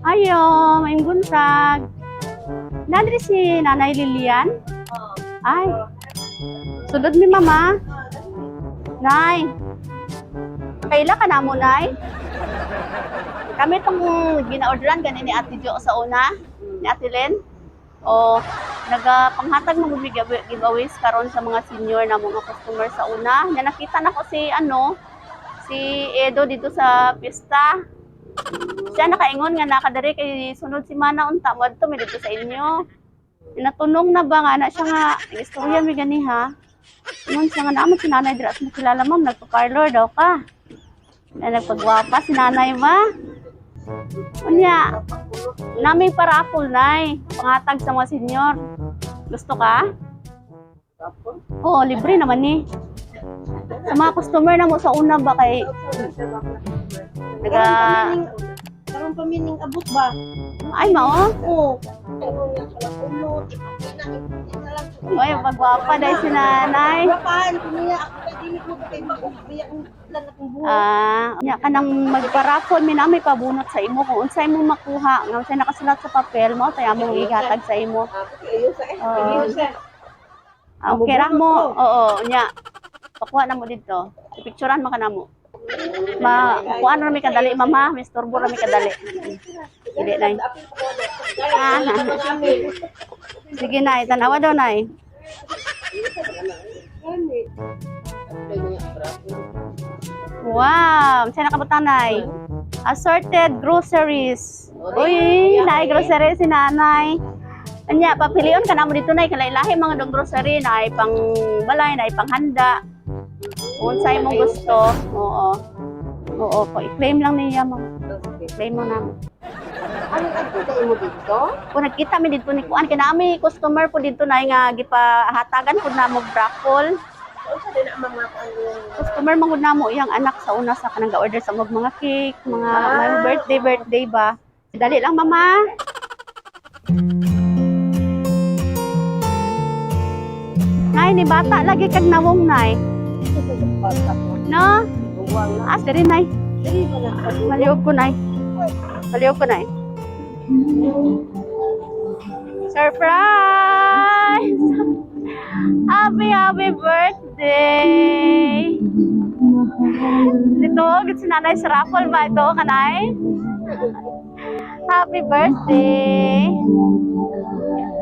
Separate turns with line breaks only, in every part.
Ayo, main buntag. Nadri si Nanay Lilian? Ay. Sulod mi mama. Nay. Kaila ka na mo, Nay? Kami itong gina-orderan ganin ni Ate Jo sa una, ni Ate Len. O, nagpanghatag mo giveaways karon sa mga senior na mga customer sa una. Na nakita na ko si Edo dito sa pista. Siya nakaingon nga nakadari kay sunod si Mana unta mo adto mi dito sa inyo. Natunong na ba nga na siya nga istorya mi gani ha. Ingon siya nga naman si Nanay dira sa kilala ma'am nagpa-parlor daw ka. Na nagpagwapa si Nanay ba? Unya, nami parapol nay, pangatag sa mga senior. Gusto ka? Oo, libre naman ni. Sa mga customer na mo sa una ba kay
Karon pamining abot ba?
ay mao?
Oo.
Oy, magwapa dahil si Nanay.
Paano niya ako kay dili ko kay biya ang plan akong buhay.
Nya ka nang magparapol mi na may pabunot sa imo kung unsay mo makuha, nga unsay nakasulat sa papel mo tay among ihatag sa imo. Okay ra mo. Oo, nya. Pakuha na mo dito. Picturean mo kana mo. Kuan ra mi kadali mama, Mr. Bo ra mi kadali. Dili nay. Sige nay, tanawa daw nay. Wow, saan nakabutang nay? Assorted groceries. Uy, nay groceries si Nanay. Anya, papilion ka na mo dito nay kalailahi mga dong grocery nay pang balay nay pang handa. Kung sa'yo mong gusto, oo. Oo, i-claim lang niya, ma'am. I-claim mo namin.
Ano nagpunta mo dito?
Kung nagkita mi dito ni Kuan, kinami customer po dito na nga gipahatagan po na mo brackle.
Unsa din ang mga
Customer mangud na mo iyang anak sa una sa kanang ga-order sa mga cake, mga birthday ba. Dali lang, mama. Nay, ni bata lagi kag nawong nay. No? Diri nay. Maliog ko nay. Surprise! Happy birthday! Dito, si Nanay sa raffle ba ito, kanay? Happy birthday!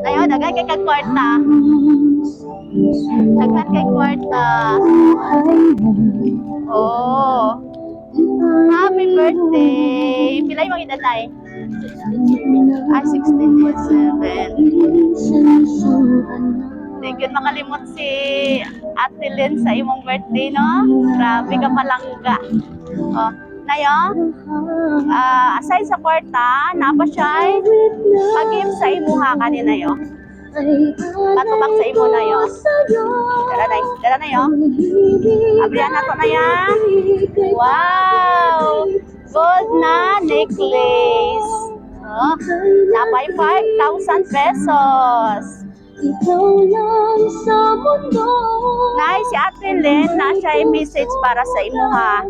Ayun, dagay kay kag kwarta. Daghan kay kwarta. Oh. Happy birthday! Pilay mong edad na 16 and 7. Hindi yun makalimot si Ate Lynn sa imong birthday, no? Grabe ka palangga. Oh, nayo, aside sa kwarta, napa siya pag-give sa imuha kanina yo. Patubak sa imo na yo. Dala na yo. Abrihan na to na yan. Wow! Gold na necklace. Oh, napay 5,000 pesos. Nay, si Ate Len, na siya yung message para sa imo ha.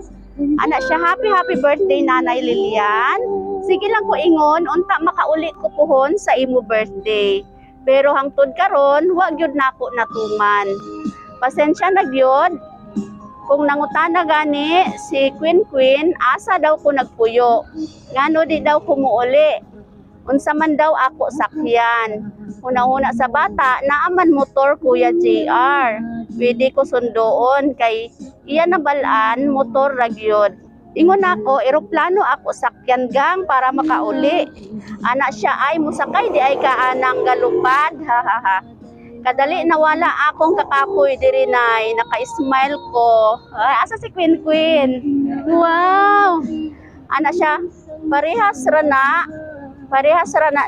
Ana siya, happy birthday Nanay Lilian. Sige lang ko ingon, unta makauli ko puhon sa imo birthday. Pero hangtod karon, wag gyud nako natuman. Pasensya na gyud. Kung nangutana gani si Queen, asa daw ko nagpuyo. Ngano di daw ko muuli. Unsa man daw ako sakyan. Una-una sa bata, naaman motor Kuya JR. Pwede ko sundoon kay iya nabalaan motor ragyod. Ingon ako, eroplano ako sakyan gang para makauli. Anak siya ay musakay di ay kaanang galupad. Ha. Kadali nawala akong kakapoy diri nay, naka-smile ko. Ay, asa si Queen? Wow! Anak siya, parehas rana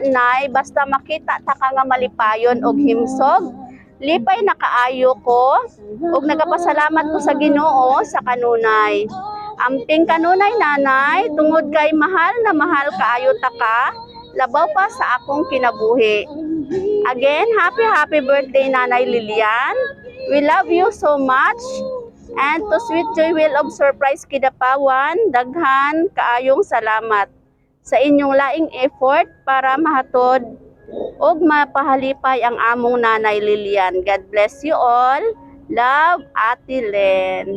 nay, basta makita ta ka nga malipayon og himsog. Lipay na kaayo ko ug nagapasalamat ko sa Ginoo sa kanunay. Amping kanunay nanay, tungod kay mahal na mahal kaayo ta ka, labaw pa sa akong kinabuhi. Again, happy birthday Nanay Lilian. We love you so much. And to sweet joy will of surprise kidapawan, daghan kaayong salamat. sa inyong laing effort para mahatod ug mapahalipay ang among Nanay Lilian. God bless you all. Love, Ate Len.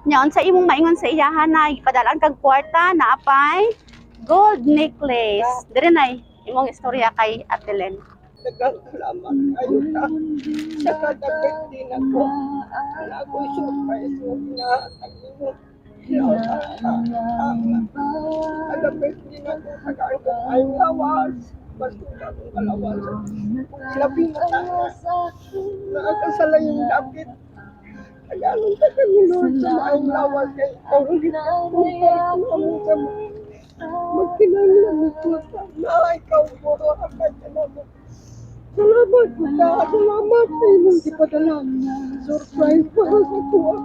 Nyaon sa imong maingon sa iyahan na ipadalaan kag kwarta na apay gold necklace. Dire nay imong istorya kay Ate Len.
Daghang salamat kayo sa kadagdag din ako. Na ako'y surprise mo ginahatag ninyo. Kadagdag din ako sa kaangkong ay lawas. Basta akong kalawas. Labing mata na akasala yung dapit. Tagalong tagal ni Lord sa maayong lawas kay ang ulit kung kami sa magkinahanglan ito na ikaw mo akad ka naman. Salamat po na, salamat sa imong ipadala. Surprise para sa kuha.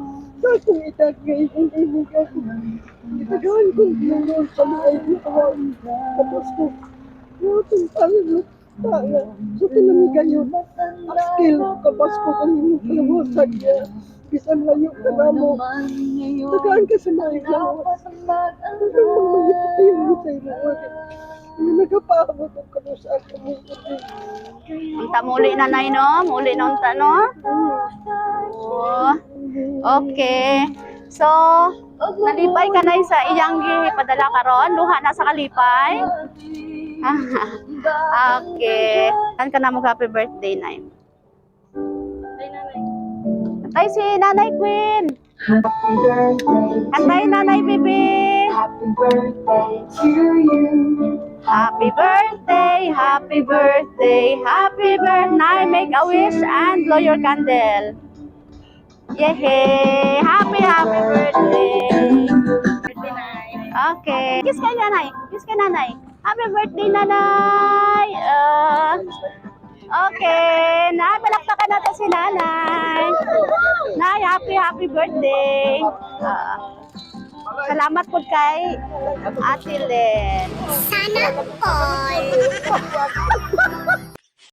Sa akong edad ngayon, ang imig ako. Itagahan kong Lord sa maayong lawas. Tapos ko, yung panginoon tayo. So tinamig kayo, skill, kabas ko kanino kalawasan niya. Bisan layo ka na mo. Tagaan ka sa mga lawas. Hanggang magmayipatay mo sa ilo. Hindi nagpapaabot ang kalusaan ko mo.
Unta muli nanay no? Muli na unta no? Oh. Okay. So, nalipay ka na sa iyang gipadala karon, luha na sa kalipay. Okay. Kan ka na mo happy birthday na. Antay si Nanay Queen.
Happy birthday.
Antay Nanay Bibi.
Happy birthday to you.
Happy birthday, happy birthday, happy birthday. Make a wish and blow your candle. Yay! Happy birthday. Okay. Kiss kay Nanay. Kiss kay Nanay. Happy birthday, Nanay. Okay. Nay, palakpakan natin si Nanay. Nay, happy birthday. Salamat po kay Ate Len.
Sana all.